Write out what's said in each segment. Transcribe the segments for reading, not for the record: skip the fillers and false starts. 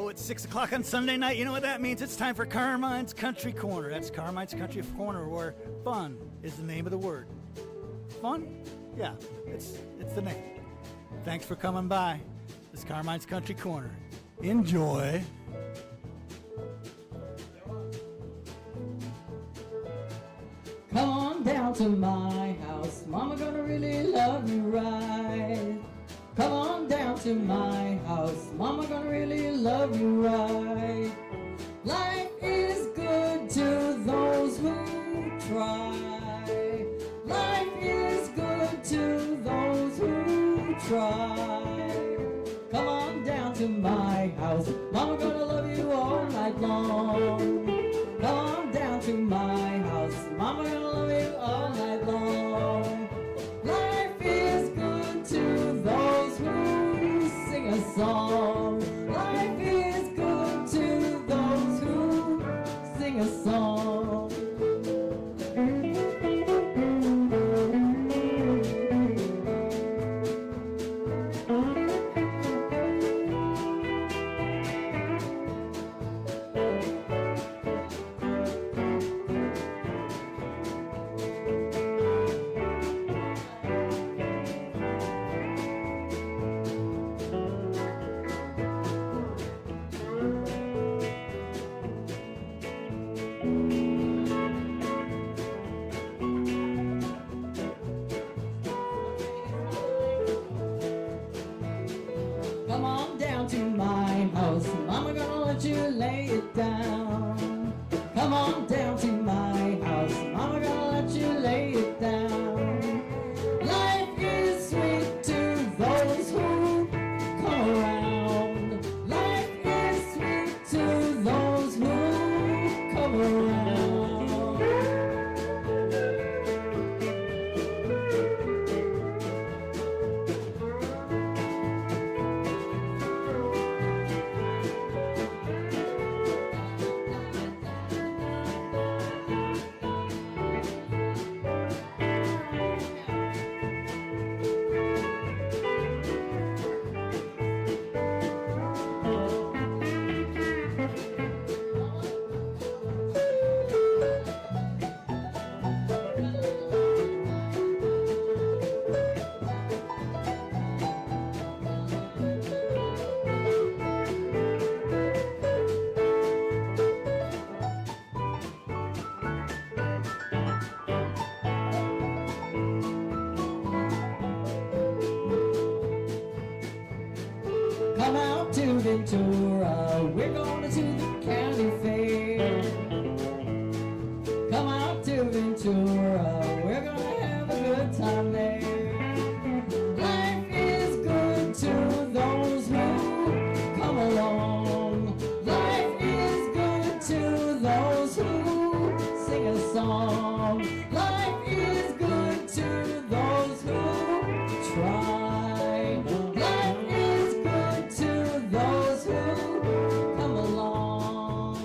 it's 6 o'clock on Sunday night. You know what that means? It's time for Carmine's Country Corner. That's Carmine's Country Corner, where fun is the name of the word. Fun? Yeah, it's the name. Thanks for coming by. It's Carmine's Country Corner. Enjoy. Come on down to my house, Mama gonna really love you right. Come on down to my house, Mama gonna really love you right. Life is good to those who try. Life is good to those who try. Come on down to my house, Mama gonna love you all night long. Come on down to my house, Mama gonna love you all night long. Life is good to those who sing a song. Life is good to those who sing a song. Come on down to my house, Mama gonna let you lay it down. Come on down to my house, Mama gonna let you lay it down. Life is sweet to those who come around. Life is sweet to those who come around. Come out to Ventura, we're going to the county fair. Come out to Ventura, we're gonna have a good time there. Life is good to those who come along. Life is good to those who sing a song. Life is good to those who try. Life is good to those who come along.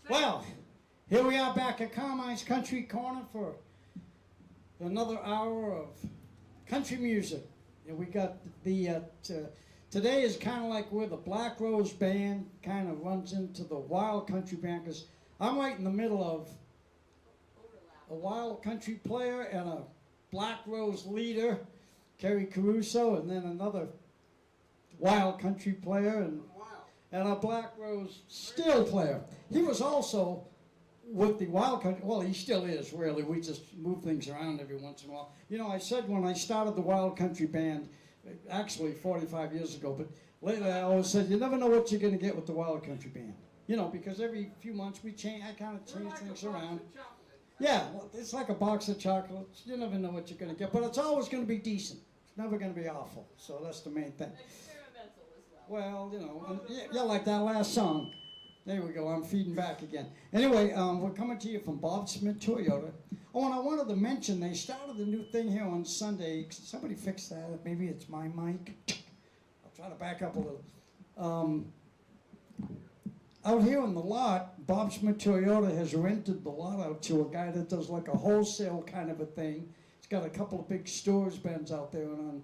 Well, here we are back at Carmine's Country Corner for another hour of country music. And we got today is kind of like where the Black Rose Band kind of runs into the Wild Country Band, because I'm right in the middle of a Wild Country player and a Black Rose leader, Kerry Caruso, and then another Wild Country player and a Black Rose steel player. He was also with the Wild Country, well, he still is, really. We just move things around every once in a while. You know, I said when I started the Wild Country Band, actually 45 years ago, but lately I always said, you never know what you're going to get with the Wild Country Band. You know, because every few months I kind of change things around. Yeah, well, it's like a box of chocolates. You never know what you're going to get, but it's always going to be decent. It's never going to be awful, so that's the main thing. Experimental as well. Well, you know, yeah, like that last song. There we go, I'm feeding back again. Anyway, we're coming to you from Bob Smith Toyota. Oh, and I wanted to mention, they started a new thing here on Sunday. Somebody fix that, maybe it's my mic. I'll try to back up a little. out here on the lot, Bob Smith Toyota has rented the lot out to a guy that does like a wholesale kind of a thing. He's got a couple of big stores, Ben's out there, and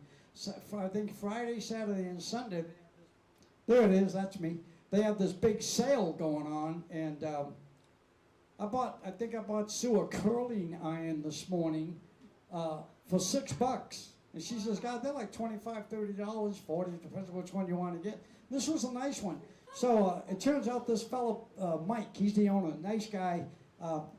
on I think Friday, Saturday, and Sunday, there it is, that's me. They have this big sale going on, and I think I bought Sue a curling iron this morning for $6. And she says, God, they're like $25, $30, $40, depends on which one you want to get. This was a nice one. So it turns out this fellow, Mike, he's the owner, nice guy.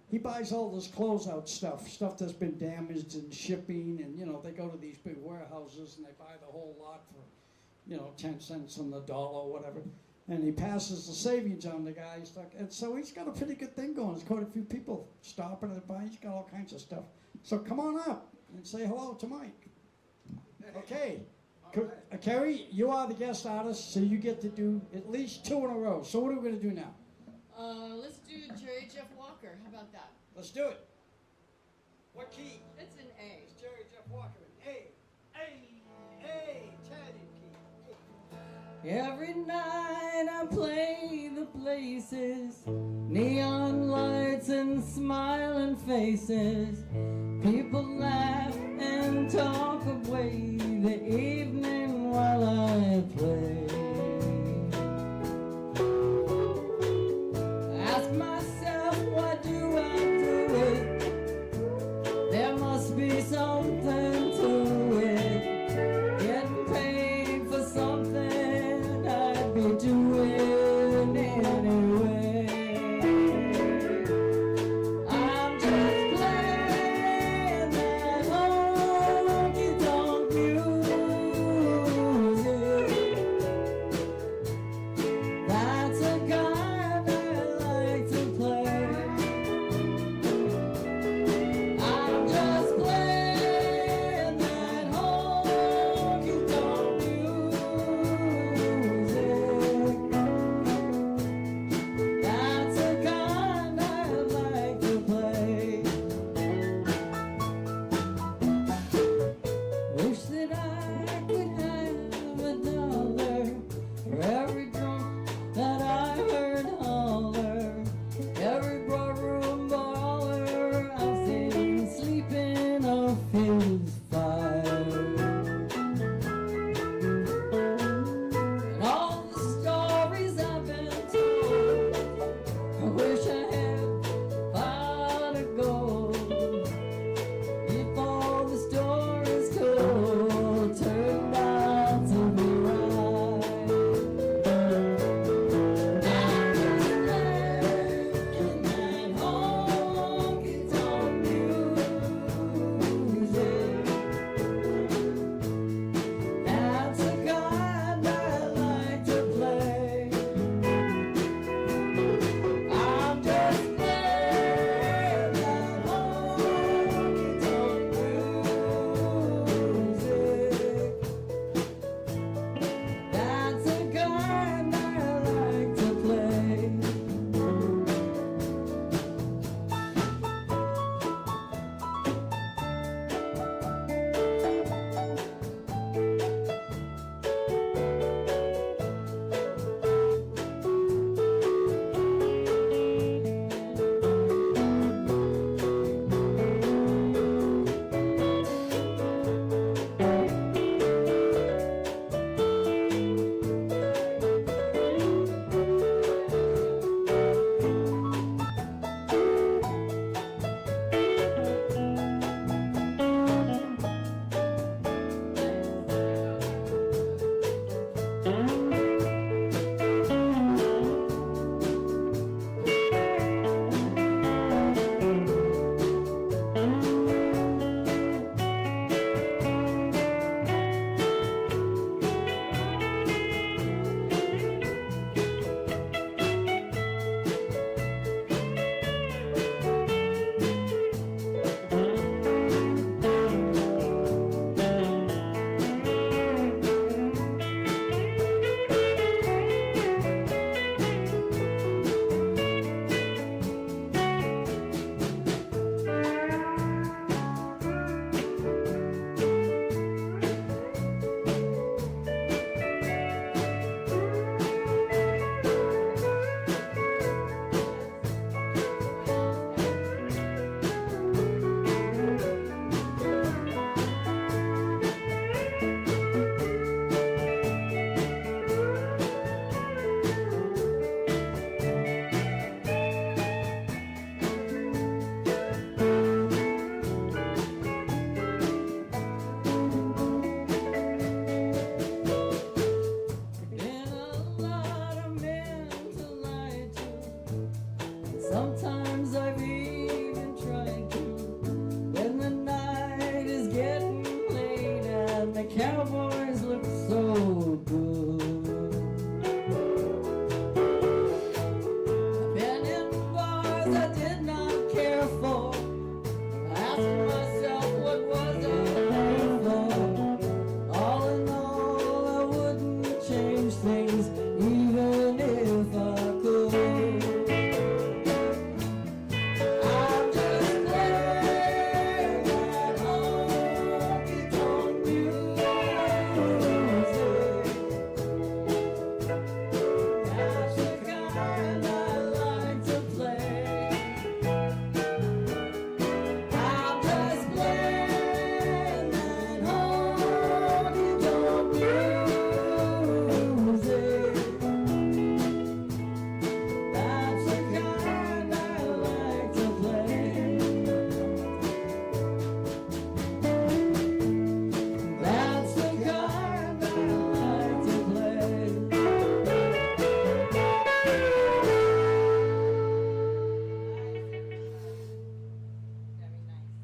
He buys all this closeout stuff that's been damaged and shipping, and you know, they go to these big warehouses and they buy the whole lot for, 10 cents on the dollar or whatever. And he passes the savings on the guy. And so he's got a pretty good thing going. There's quite a few people stopping and buying. He's got all kinds of stuff. So come on up and say hello to Mike. Okay. Kerry, you are the guest artist, so you get to do at least 2 in a row. So what are we going to do now? Let's do Jerry Jeff Walker. How about that? Let's do it. What key? It's an A. It's Jerry Jeff Walker. A. Italian key. Every night I play the places, neon lights and smiling faces. People laugh and talk away the evening while I play. Ask myself, why do I do it? There must be something to it. Getting paid for something I'd be doing anyway. I'm just playing that honky-tonk music. Sometimes I've even tried to, when the night is getting late and the cowboys look so good. I've been in bars I did not care for, asking myself what was I there for. All in all, I wouldn't change things even if I could. I'm just glad that honky tonk music, that's the kind I like to play. I'm just glad that honky tonk music, that's the kind I like to play. That's the kind I like to play.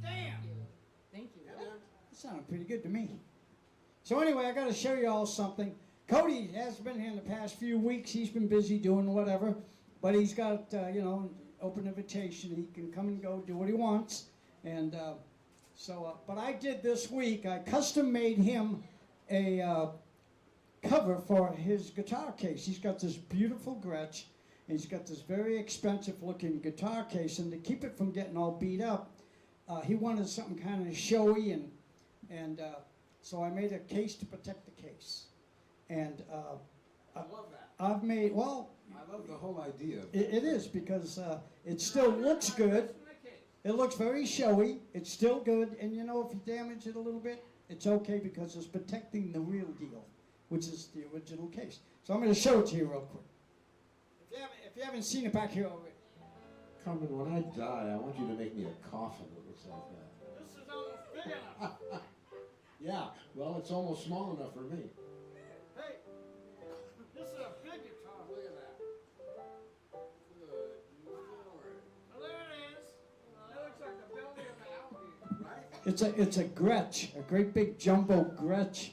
Damn! Thank you. That sounded pretty good to me. So anyway, I got to show you all something. Cody has been here in the past few weeks. He's been busy doing whatever, but he's got open invitation. He can come and go, do what he wants, and but I did this week. I custom made him a cover for his guitar case. He's got this beautiful Gretsch, and he's got this very expensive looking guitar case, and to keep it from getting all beat up, he wanted something kind of showy, and so I made a case to protect the case. And I love that. I've made, well, I love the whole idea. it is because it still looks good. It looks very showy. It's still good. And you know, if you damage it a little bit, it's okay because it's protecting the real deal, which is the original case. So I'm going to show it to you real quick. If you haven't seen it back here already. Carmen, when I die, I want you to make me a coffin that looks like that. This is almost big enough. Yeah, well, it's almost small enough for me. Hey, this is a big guitar. Look at that. Good Lord. Well, there it is. That looks like the belly of an alligator. Right? It's a Gretsch, a great big jumbo Gretsch,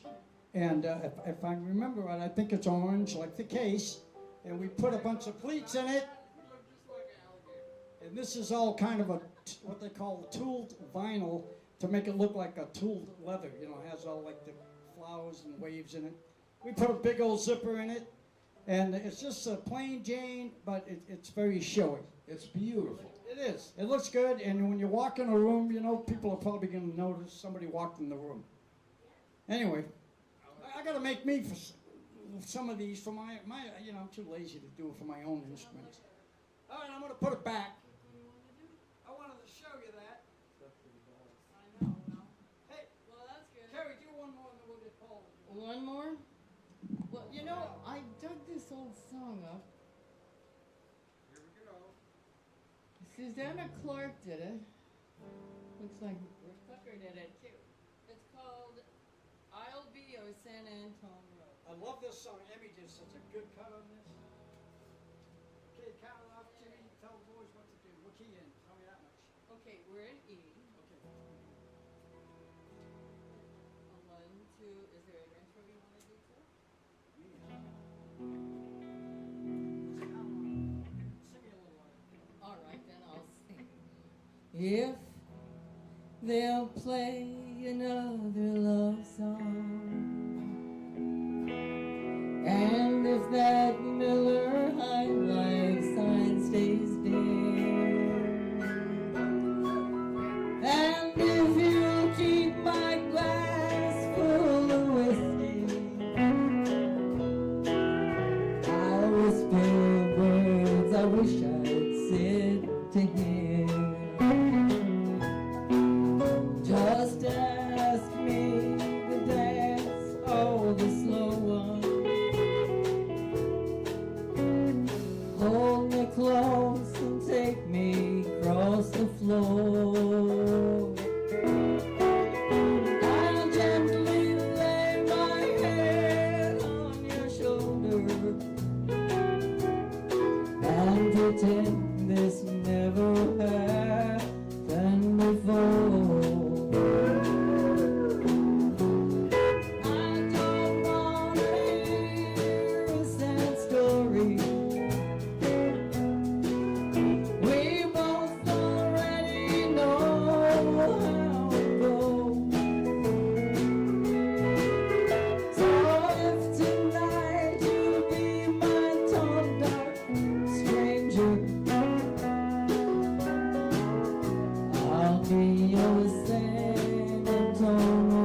and if I remember right, I think it's orange like the case, and we put a bunch of pleats in it, You look just like an alligator. and this is all kind of what they call tooled vinyl to make it look like a tooled leather. You know, it has all like the flowers and waves in it. We put a big old zipper in it, and it's just a plain Jane, but it's very showy. It's beautiful. It is. It looks good, and when you walk in a room, you know, people are probably going to notice somebody walked in the room. Anyway, I got to make me for some of these for my, you know, I'm too lazy to do it for my own instruments. All right, I'm going to put it back. I wanted to show you that. I know. Hey, Well, that's good. Carrie, do one more and then we'll get Paul. One more? Well, you know, I dug this old song up. Here we go. Susanna Clark did it. Looks like Rick Tucker did it too. It's called I'll Be Your San Antone Road. I love this song. Emmy did such a good cut on this. Okay, count it off, Jimmy. Tell the boys what to do. What key in? Tell me that much. Okay, we're in E. Okay. A 1, 2. Is there an intro you want to do too? All right, then I'll sing. If they'll play another love song, and if that Miller High Life sign stays dim, and if you keep my glass full of whiskey, I whisper words I wish I'd said to him. Just ask me to dance all the slow one. Hold me close and take me across the floor. I'll gently lay my head on your shoulder and pretend this never happened before. I don't wanna hear a sad story. We both already know how it goes. So if tonight you'll be my tall dark stranger, I'll be your San Antonio.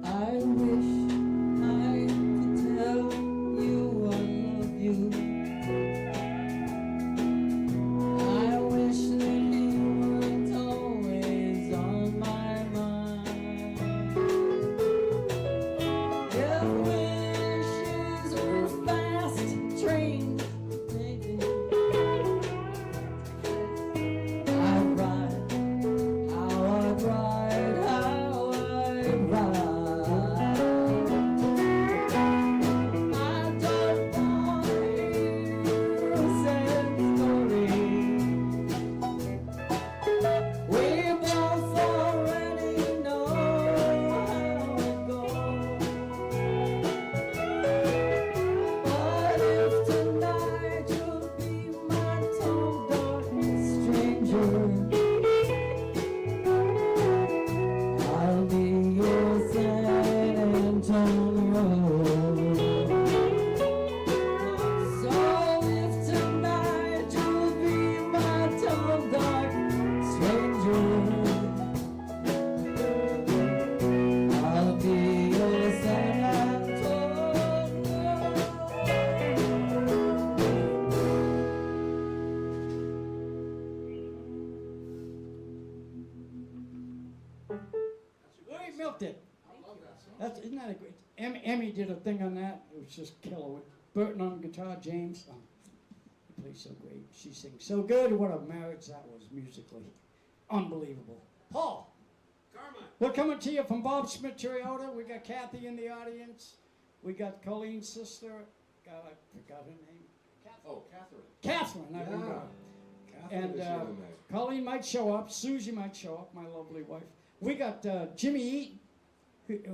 I wish I could tell you I love you. I wish that you weren't always on my mind. If wishes were fast trains, maybe I'd ride, how I'd ride, how I'd ride. I don't want to hear a sad story. We both already know how it goes. But if tonight you'll be my tall dark stranger, I'll be your San Antonio. So if tonight you'll be my tall dark stranger, I'll be your San Antonio. Louis milked it. Isn't that a great? Emmy did a thing on that. It was just killer. With Burton on guitar, James. He plays so great. She sings so good. What a marriage that was musically. Unbelievable. Paul. Carmine. We're coming to you from Bob Smith Toyota. We got Kathy in the audience. We got Colleen's sister. God, I forgot her name. Oh, Catherine. Catherine. I Yeah. remember. Catherine And is the other name. Colleen might show up. Susie might show up, my lovely wife. We got Jimmy Eaton,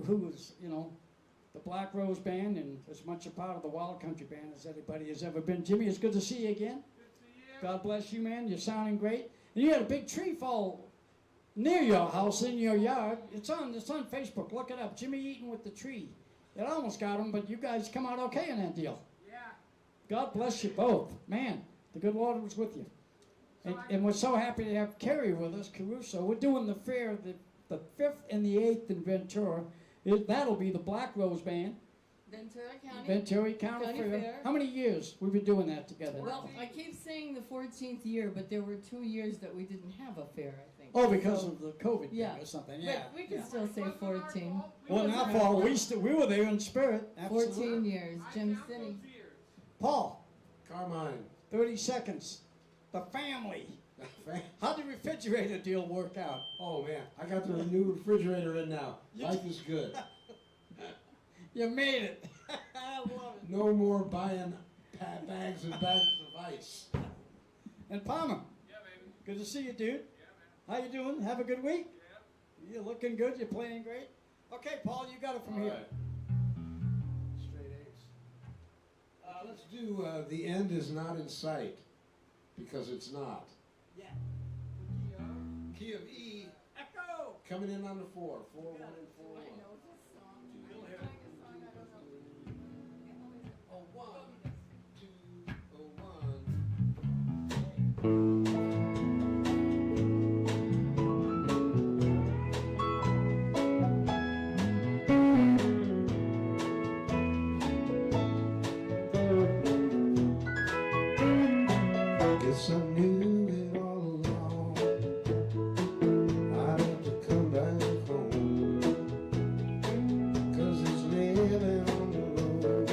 who was, you know, the Black Rose Band and as much a part of the Wild Country Band as anybody has ever been. Jimmy, it's good to see you again. God bless you, man. You're sounding great. And you had a big tree fall near your house in your yard. It's on Facebook. Look it up. Jimmy Eaton with the tree. It almost got him, but you guys come out okay in that deal. Yeah. God bless you both. Man, the good Lord was with you. And we're so happy to have Kerry with us, Caruso. We're doing the fair the 5th and the 8th in Ventura. That'll be the Black Rose Band. Ventura County. Ventura County County Fair. Fair. How many years we've been doing that together? Well, I keep saying the 14th year, but there were 2 years that we didn't have a fair, I think. Oh, because of the COVID Yeah. thing or something. Yeah. But we can yeah. still say 14. Well, now, Paul, we were there in spirit. 14 Absolutely. years. Jim City. Paul, Carmine. 30 seconds. The family. How'd the refrigerator deal work out? Oh man, I got the new refrigerator in now. Life is good. You made it. I love it. No more buying bags and bags of ice. And Palmer. Yeah, baby. Good to see you, dude. Yeah, man. How you doing? Have a good week? Yeah. You're looking good. You're playing great. Okay, Paul, you got it from All here. right. Straight A's. Let's do The End Is Not in Sight, because it's not. Yeah. Key of E, Echo. coming in on the 4. 4, 1, and 4, 1. Oh, 1, 2, oh, 1. Guess I knew it all along. I'd have to come back home, 'cause it's living on the road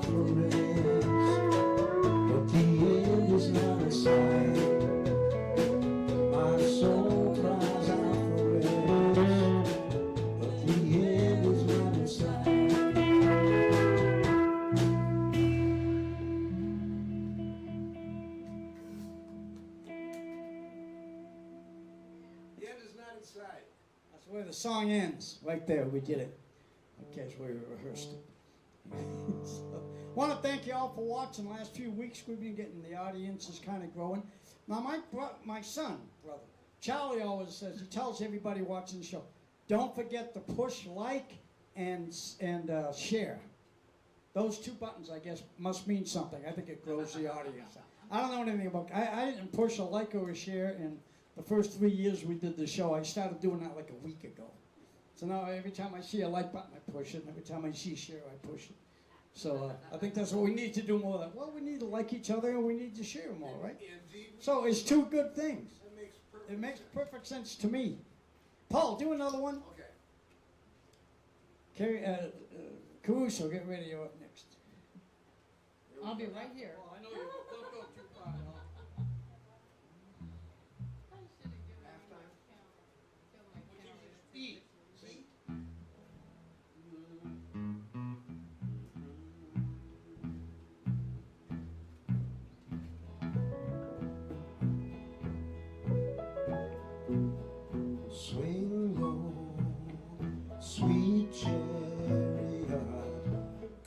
for rest, but the end is not in sight. My soul cries out for rest, but the end is not in sight. The end is not in sight. That's where the song ends. Right there, we did it. Okay, that's where we rehearsed it. So, want to thank you all for watching. The last few weeks we've been getting, the audience is kind of growing. Now my son, brother, Charlie always says, he tells everybody watching the show, don't forget to push like and share. Those two buttons, I guess, must mean something. I think it grows the audience. I don't know anything about, I didn't push a like or a share in the first 3 years we did the show. I started doing that like a week ago. So now every time I see a like button, I push it. And every time I see share, I push it. So I think that's what we need to do more of that. Well, we need to like each other and we need to share more, right? Indeed. So it's two good things. That makes perfect It makes sense. perfect sense to me. Paul, do another one. Okay. Caruso, get ready. You're up next. I'll be right here. Oh, I know you. Don't go too far. E. See? Swing low, sweet chariot,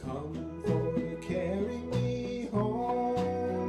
come for you, carry me home.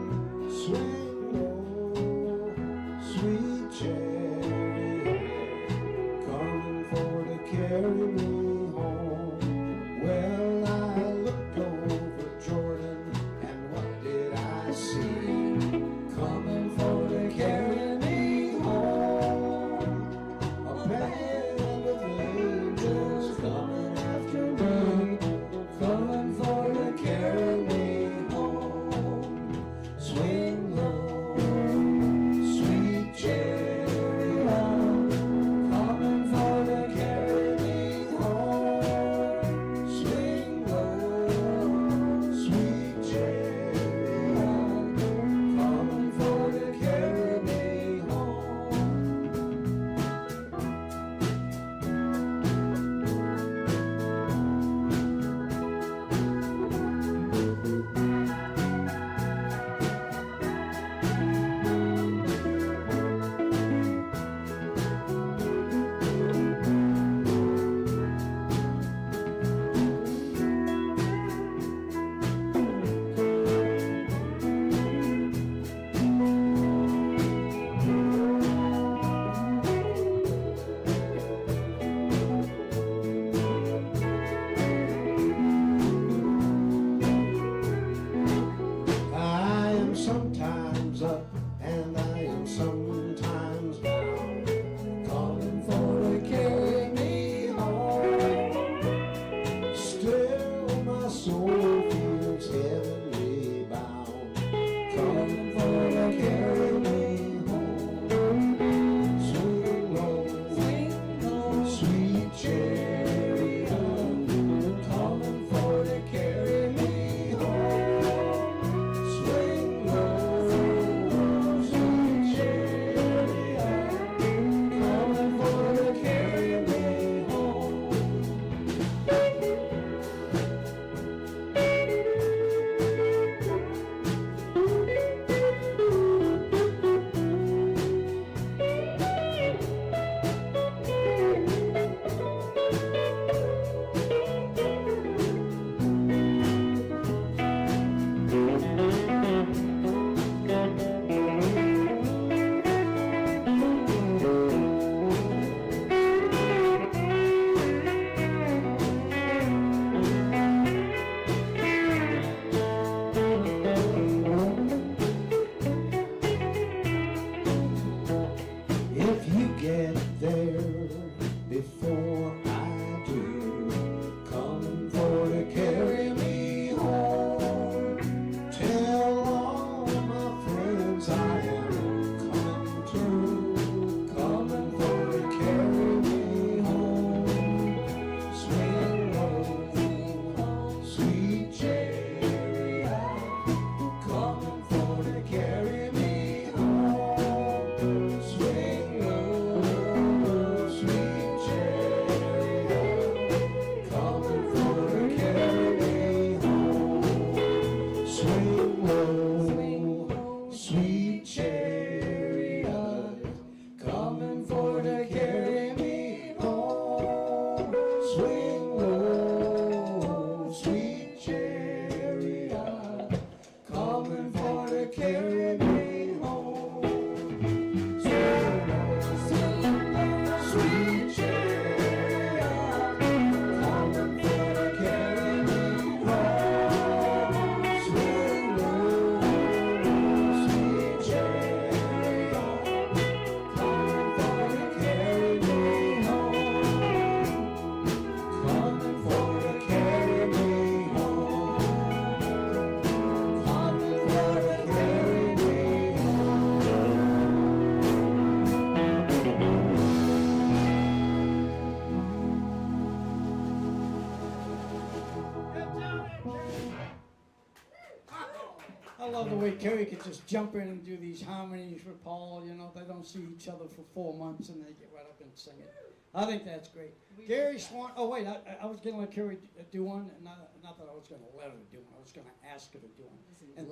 I love the way Kerry could just jump in and do these harmonies with Paul. You know, they don't see each other for 4 months and they get right up and sing it. I think that's great. Gary Swan. Oh wait, I was gonna let Kerry do one, and not that I was gonna let her do one. I was gonna ask her to do one, and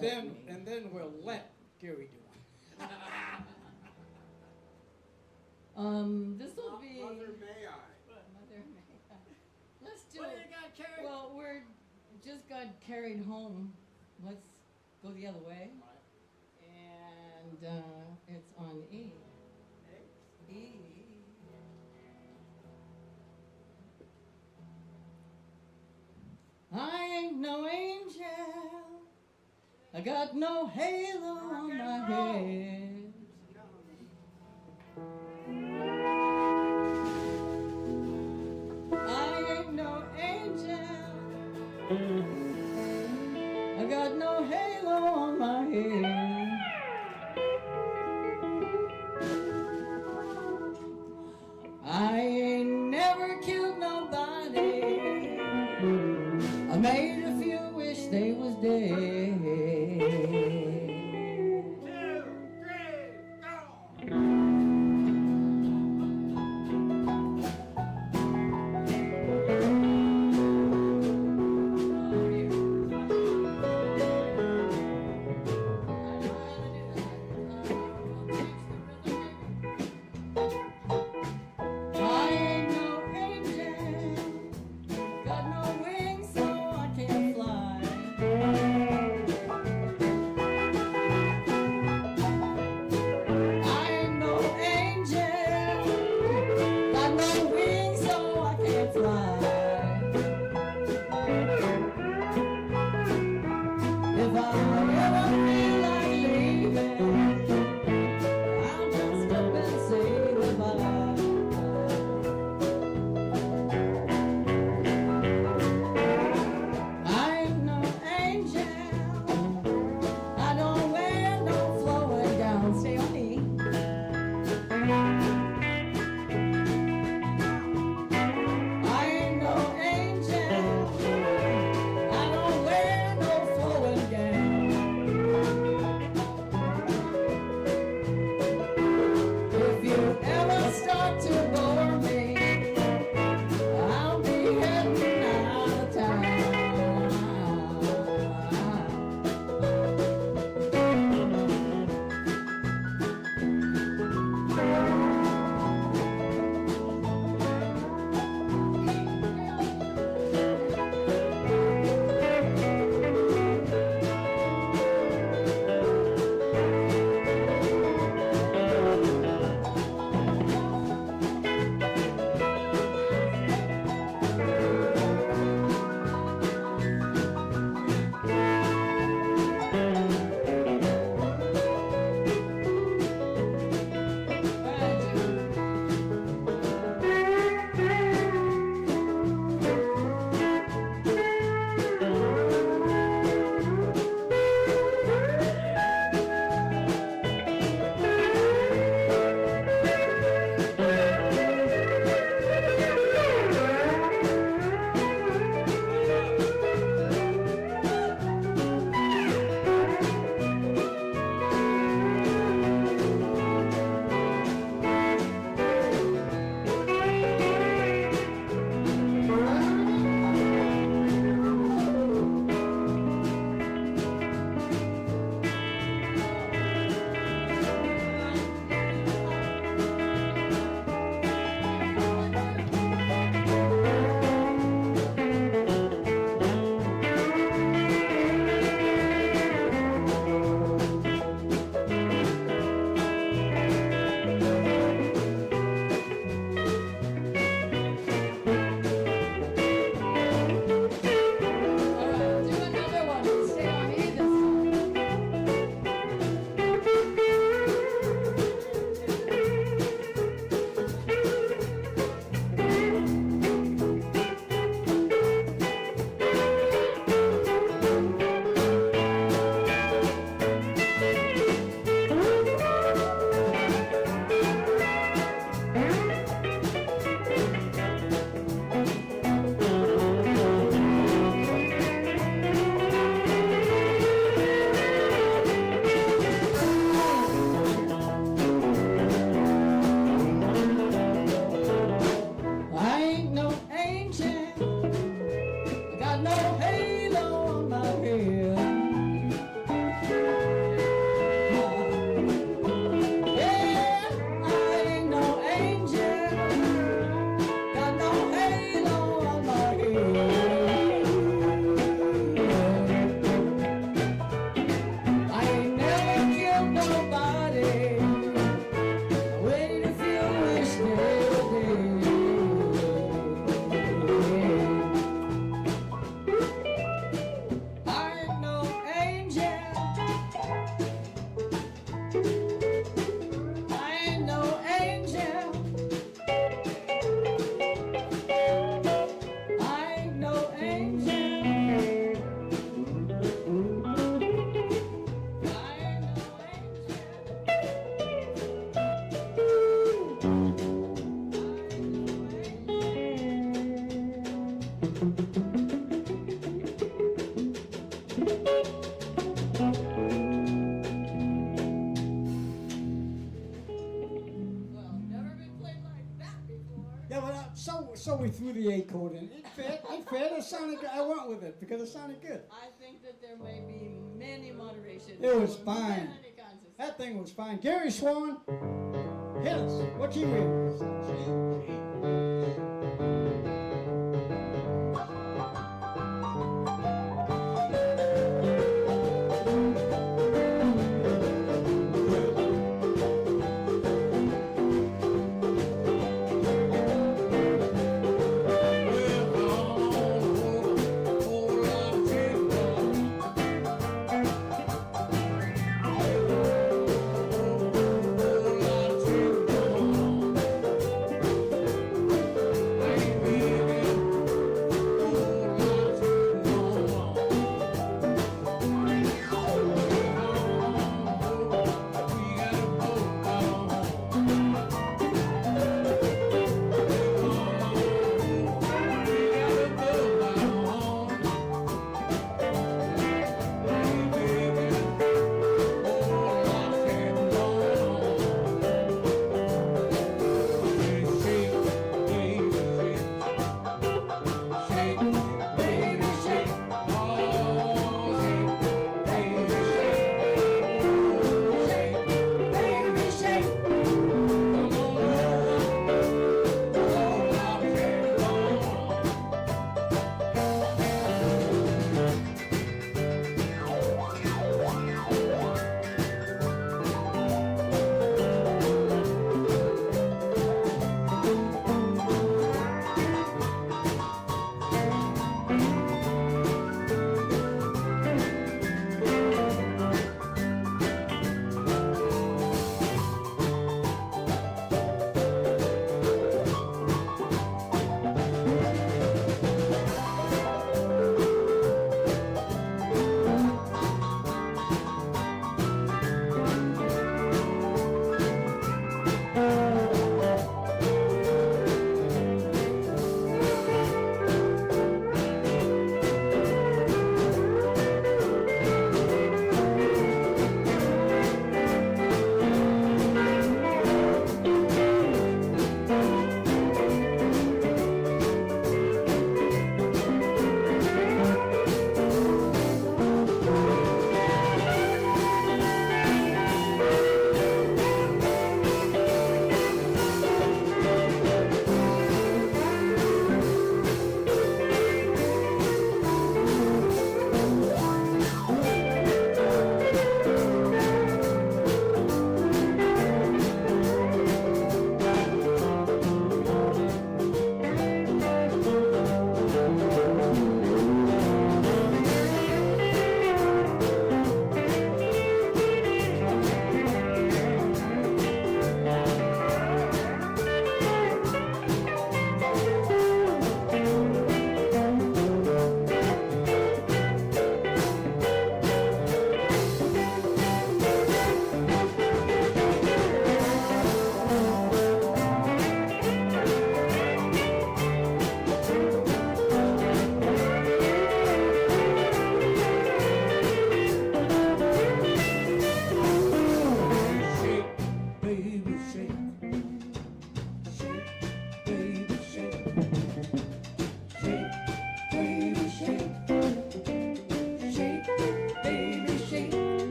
then we'll let Gary do one. This will be. Mother, may I? Mother, may I? Let's do What do it. you got, Kerry? Well, we're just got carried home. Let's go the other way. And it's on E. E. I ain't no angel. I got no halo on my head. I ain't no angel. I got no halo on my head. I ain't never killed nobody. I made a few wish they was dead. 2, 3, go! I ain't no angel, got no wings so I can't fly. I ain't no angel, got no wings so I can't fly. If I ever feel like leaving, I'll just up and say goodbye. I ain't no angel. I don't wear no flowing gown. Stay on me. I ain't no angel. I don't wear no flowing gown. Well, never been played like that before. Yeah, but so we threw the A chord in. It fit. It fit. It sounded good. I went with it because it sounded good. I think that there may be many moderations. It was for fine. Many kinds of That thing was fine. Gary Swan, hit us. What key we in?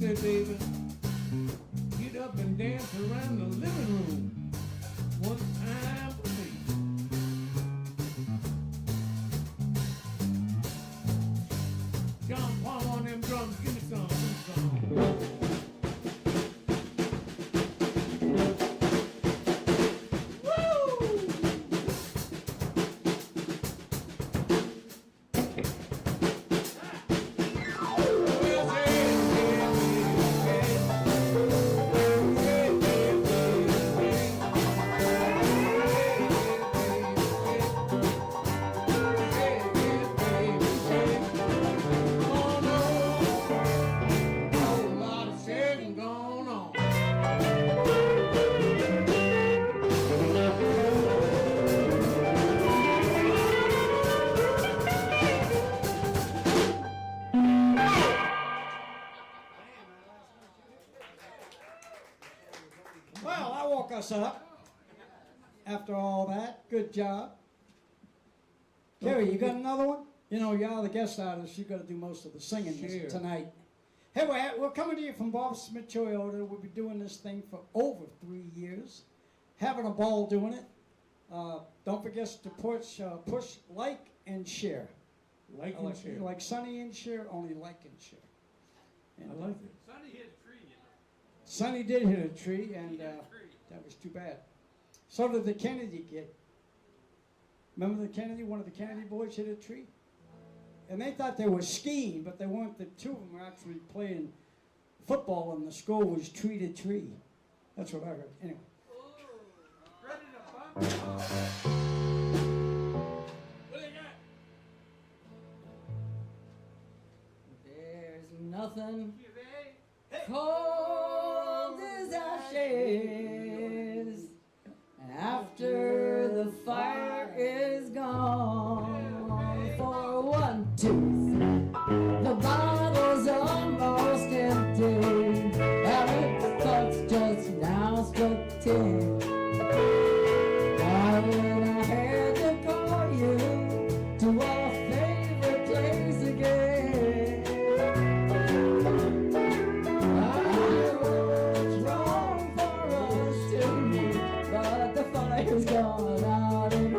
say, baby, get up and dance around the living room one time for me. John Paul on them drums, give me some, give me some. Well, I woke us up after all that. Good job. Kerry, you got another one? You know, you're the guest artist. You got to do most of the singing Sure. tonight. Hey, we're coming to you from Bob Smith Toyota. We've been doing this thing for over 3 years. Having a ball doing it. Don't forget to push like and share. Like and share. Like Sonny and share, only like and share. And, I like it. Sonny hit a tree, you know. Sonny did hit a tree, and He hit a tree. that was too bad. So did the Kennedy kid. Remember the Kennedy? One of the Kennedy boys hit a tree? And they thought they were skiing, but they weren't. The two of them were actually playing football, and the score was tree to tree. That's what I heard. Anyway. Ready to bump it up. What do you got? There's nothing QV? cold as ashes after the fire is gone. For 1, 2, the bottle's almost empty, and the clock's just now struck 10. Darling, I had to call you to our favorite place again. I was wrong for us to meet, but the fire's gone out in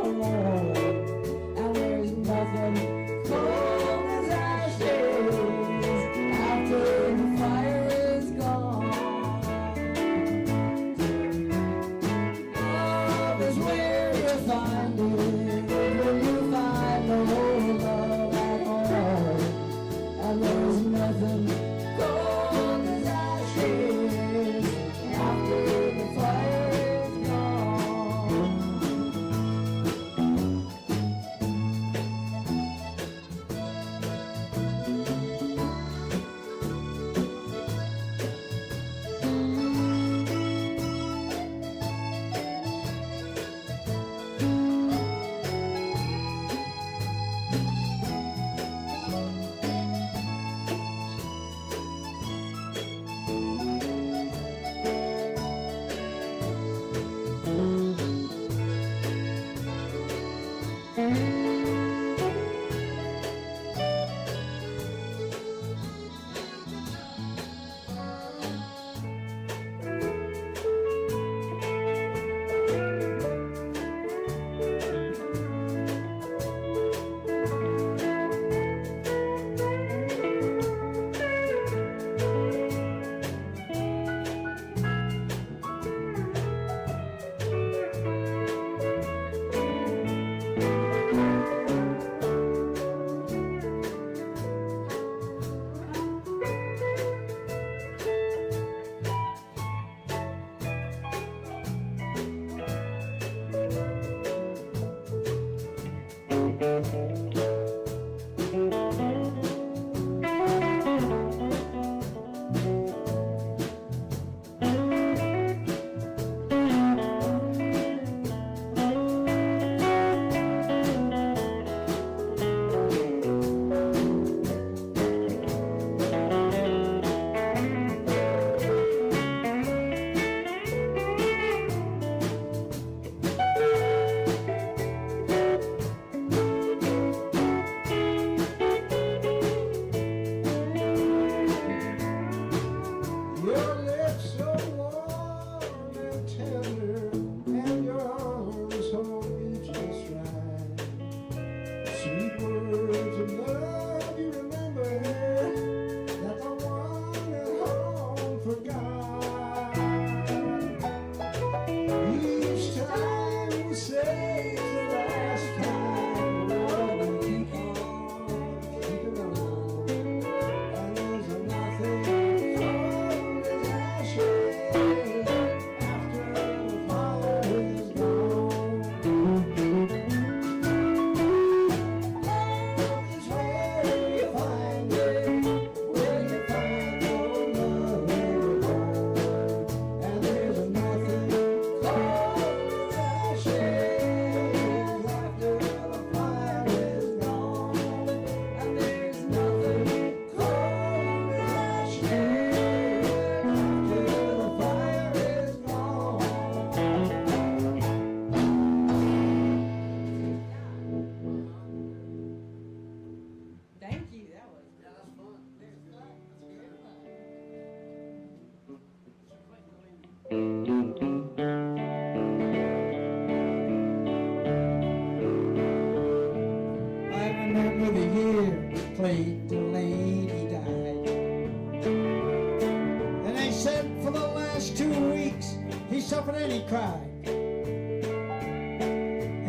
said for the last 2 weeks he suffered and he cried.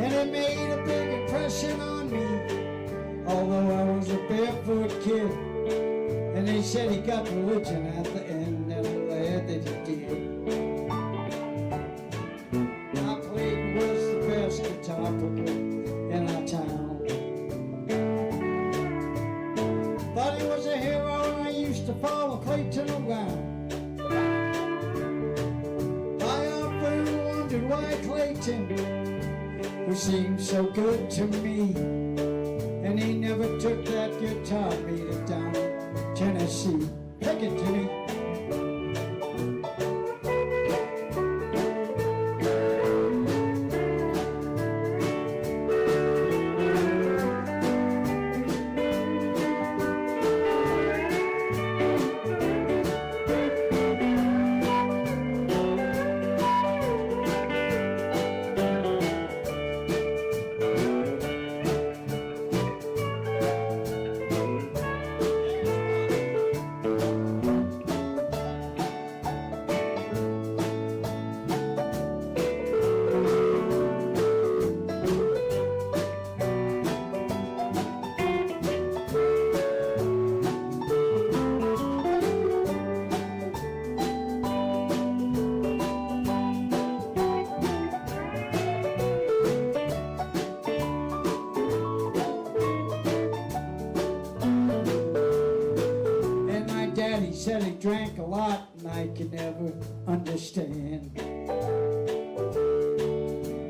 And it made a big impression on me, although I was a barefoot kid. And they said he got religion at the end, and I'm glad that he did. I played and was the best guitar player in our town. Thought he was a hero, and I used to follow Clayton around. I often wondered why Clayton, who seemed so good to me, and he never took that guitar meter down in Tennessee. Pick it, Jimmy. He said he drank a lot and I could never understand.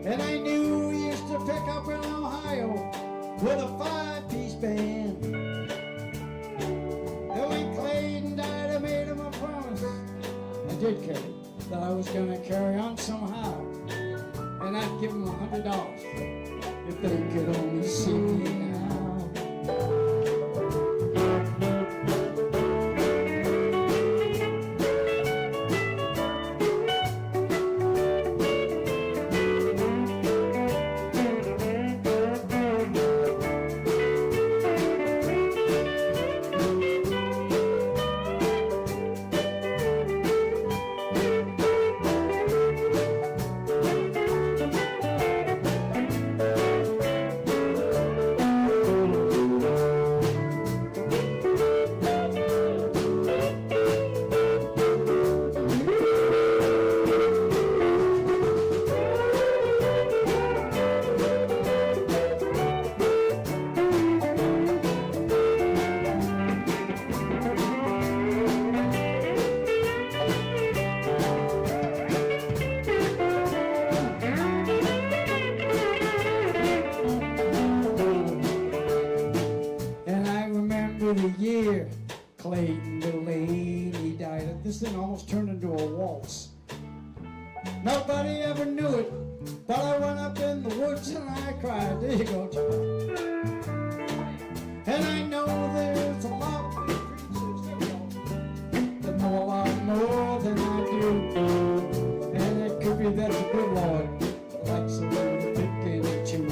And I knew he used to pick up in Ohio with a 5-piece band. And when Clayton died, I made him a promise. I did carry, that I was going to carry on somehow. And I'd give him $100 if they could only see me now. The year Clayton Delaney died. This thing almost turned into a waltz. Nobody ever knew it, but I went up in the woods and I cried. There you go, John. And I know there's a lot of preachers that know a lot more than I do. And it could be that the good Lord likes a little picking too.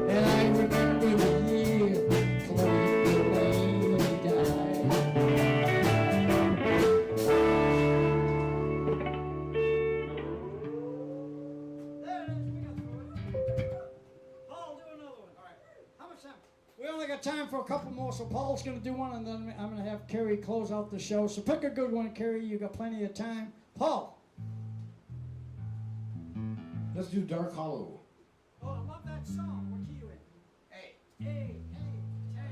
And I remember the year Clayton Delaney died. There it is, we got through it. Paul, do another one. All right. How much time? We only got time for a couple more, so Paul's going to do one, and then I'm going to have Kerry close out the show. So pick a good one, Kerry. You got plenty of time. Paul. Let's do Dark Hollow. Oh, I love that song. What key you in? A. A. A.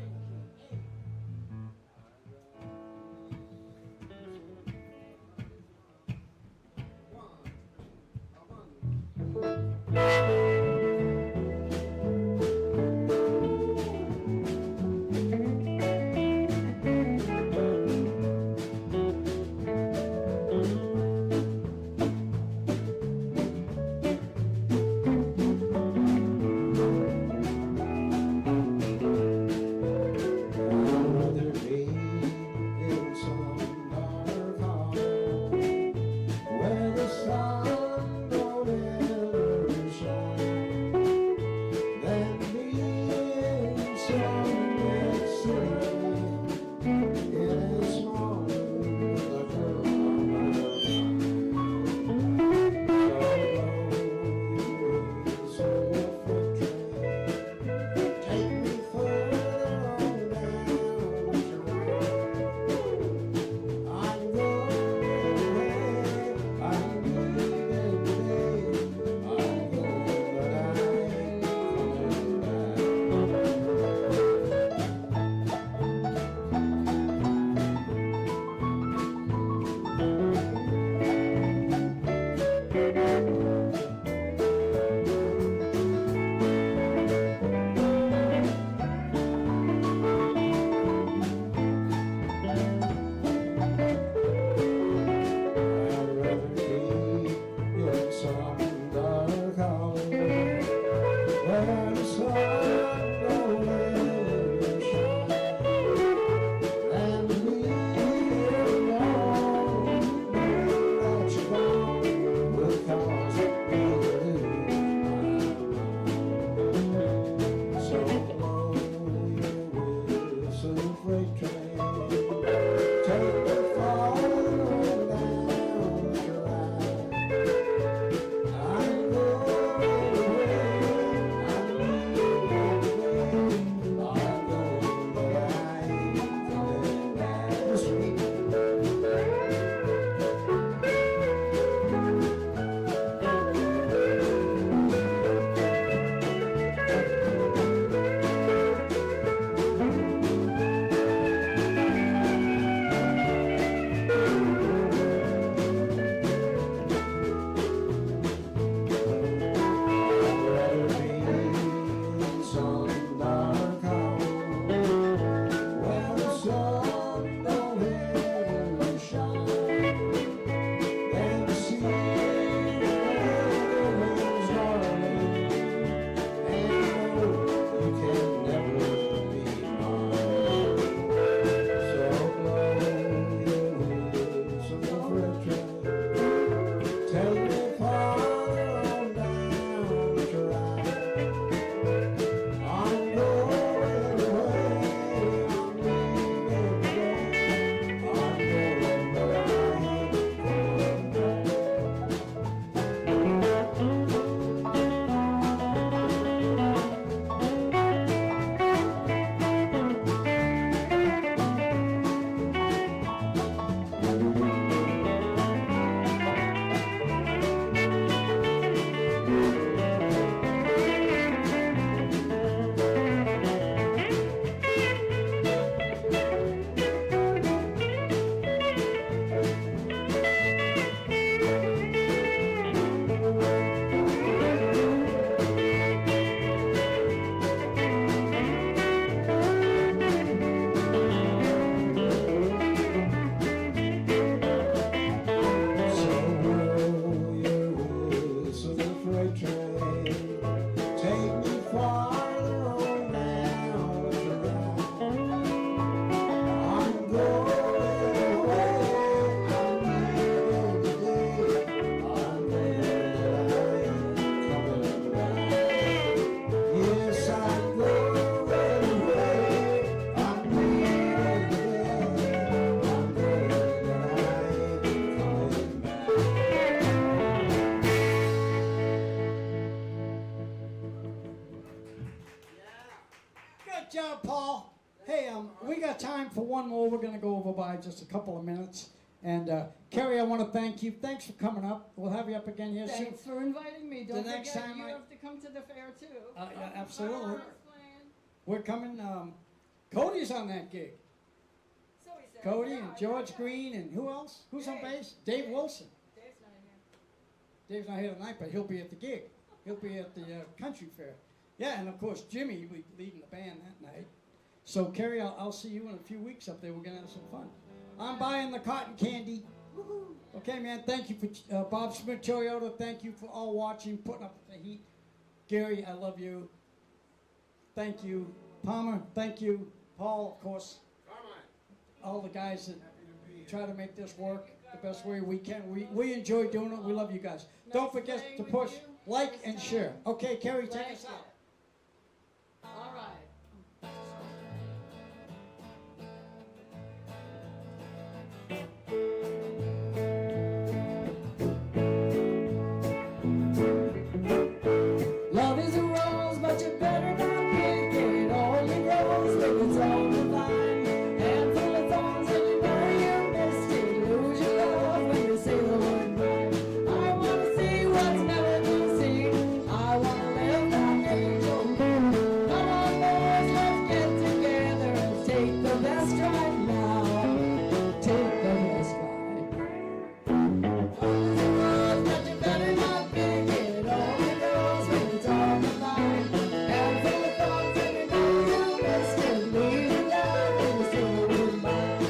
for one more. We're going to go over by just a couple of minutes. And Carrie, I want to thank you. Thanks for coming up. We'll have you up again here soon. Thanks for inviting me. Don't next forget, time you I- have to come to the fair too. Yeah, absolutely. Fireworks playing. We're coming. Cody's on that gig. So he said. Cody Yeah, and yeah, George yeah. Green and who else? Who's on Dave. bass? Dave Wilson. Dave's not here. Dave's not here tonight, but he'll be at the gig. He'll be at the country fair. Yeah, and of course Jimmy will be leading the band that night. So Carrie, I'll see you in a few weeks up there. We're gonna have some fun. I'm buying the cotton candy. Okay, man. Thank you for Bob Smith Toyota. Thank you for all watching, putting up with the heat. Gary, I love you. Thank you, Palmer. Thank you, Paul. Of course, all the guys that try to make this work the best way we can. We enjoy doing it. We love you guys. Don't forget playing to with push you like this and time. share. Okay, Carrie, take Like us out. it. All right. Love is a rose, but you better not pick it. It only grows when it's on the vine. Handful of thorns, and you know you missed it. Lose your love when you say the word mine. I wanna see what's never been seen. I wanna live that angel dream. Come on, boys, let's get together and take the best right now. Take the best right. But you better not pick it. It only grows when it's on the vine. Handful of thorns, and you know you missed it. Lose your love when you say the word mine.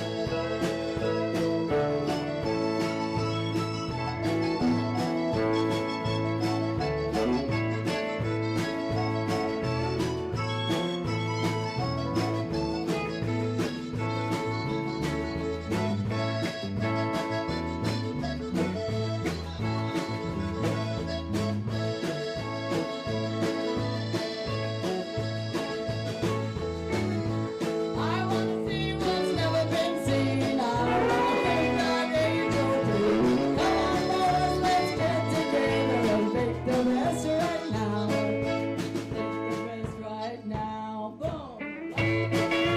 I wanna see what's never been seen. I wanna make that angel dream. Come on, boys, let's get together and make the best right now. Make the best right now. Boom.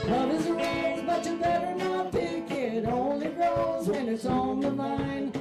Love is a rose, but you better not pick it. Only grows when it's on the vine.